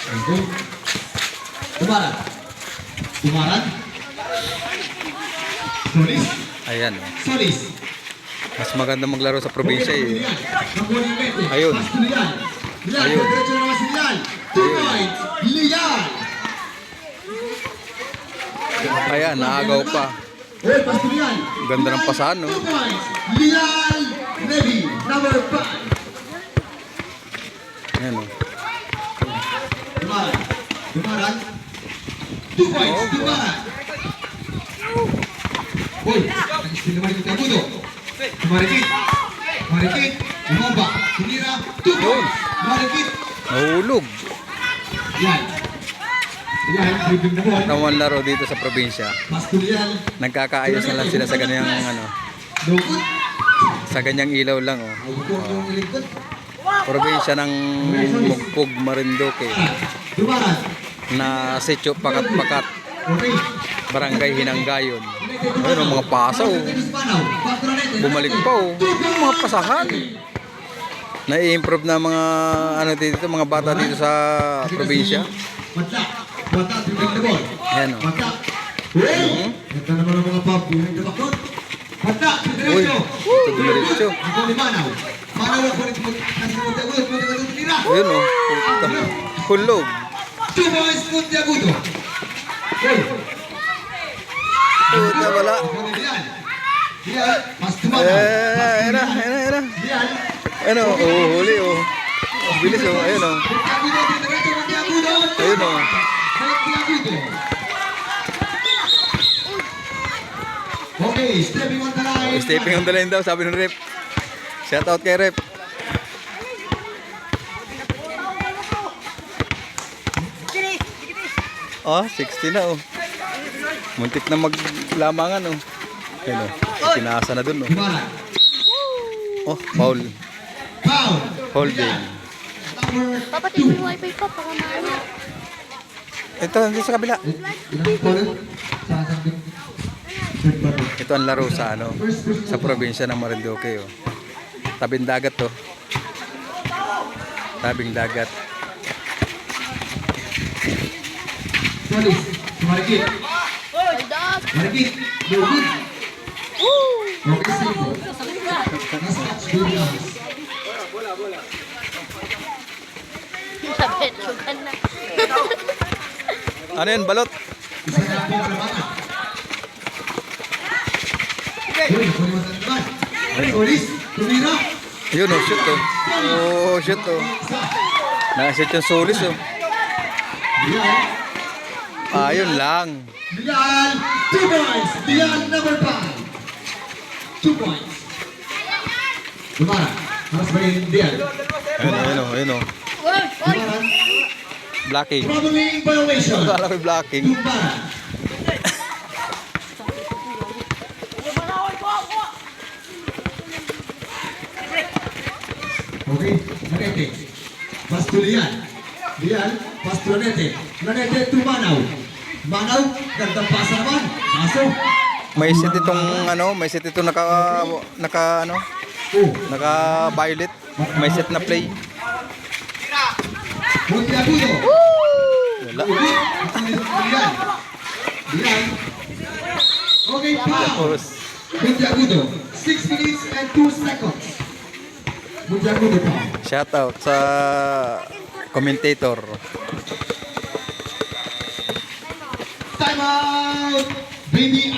Okay. Tumaran. Tumaran. Solis. Ayan. Solis. Mas maganda maglaro sa probinsya eh. Ayun. Ayun. Ayun. 2 points. Lian. Ayan, naagaw pa. Ganda ng pasahan, no? 2 points. Lian Nevi, number 5. Ayan, no? Tumaran. Tumaran. 2 points. Oh, Tumaran. Boy, ang istilaman ng Kabuto. Marikit. Marikit. Umaba. Tumira. 2 points. Marikit. Nahulog. Yan. Yan. Dribbling na ball. Tawang laro dito sa probinsya. Pastulian. Nagkakaayos na lang sila sa ganyang ano, Lukot. sa ganyang ilaw lang, oh. Lukot yung lingkod. Probinsya ng Mugpog, Marinduque Tumaran. na sityo Pakat-Pakat, Okay. Barangay Hinanggayon. Ayun, ang mga pasaw. Bumalik pa, oh. Yung mga pasahan. Na-i-improve na mga ano dito, mga bata dito sa probinsya. Bata. Bata. Dribbling the ball. Ayan, oh. Bata. Ito naman ang mga pub. Yung nagdabakot. Bata. Uy, Diretso. ito dumiretso. Ito ni Manaw. Manaw ang kulit mo. Nasa Monteagudo. Monteagudo tira. Ayun, oh. Puta. Hulog. 2 points Monteagudo. Okay. Puta, wala. Diyan. Pas to Manaw. Ayun na, ayun na, ayun na. Diyan. Ayun, oh. Oh, huli, oh. Ang bilis, oh. Ayun, oh. Monteagudo. Diretso Monteagudo. Ayun, oh. Monteagudo. Okay, stepping on the line. Stepping on the line daw, sabi ng rep. Shout out kay rep. Oh, 60 na, oh. Muntik na maglamangan, oh. Ayun, oh. Pinasa na dun, oh. Tumaran. Oh, foul. Foul. Holding. Number Papatay mo yung wifi ko para maano. Ito, hindi sa kabila. ilang foul? Sa samping. Third ball. Ito ang laro sa ano, sa probinsya ng Marinduque, oh. Tabing dagat, to. Tabing dagat. Solis. Marikit. Hold up! Marikit. No good. Woo! Okay, simple. Last match, good runs. Lapit, sugan na. Ano yun, balot? Isa na ang pinalabanan. Yun, kunin mo sa naman. Solis. Tumira. Yun, oh, shoot, oh. Oh, shoot, oh. Nakashoot yung solis, oh. Diyan. Ayun lang. Diyan. 2 points. Diyan, number 5. 2 points. Tumaran. Maras ba yun, Diyan? Ayun, ayun, oh, ayun, oh. Tumaran. Blocking. Traveling violation. Akala ko blocking. Tumaran. Okay, Lanete. Pastulian. Diyan, Pastronete. Lanete to Manaw. Manaw, gandang pasa naman. Kaso. May set itong ano, may set itong naka ano, Oh, naka violet. May set na play. Monteagudo. Wala. Diyan. Diyan. Okay, foul. Tapos, Monteagudo. 6 minutes and 2 seconds. Monteagudo foul. shout out sa commentator. Time out. Baby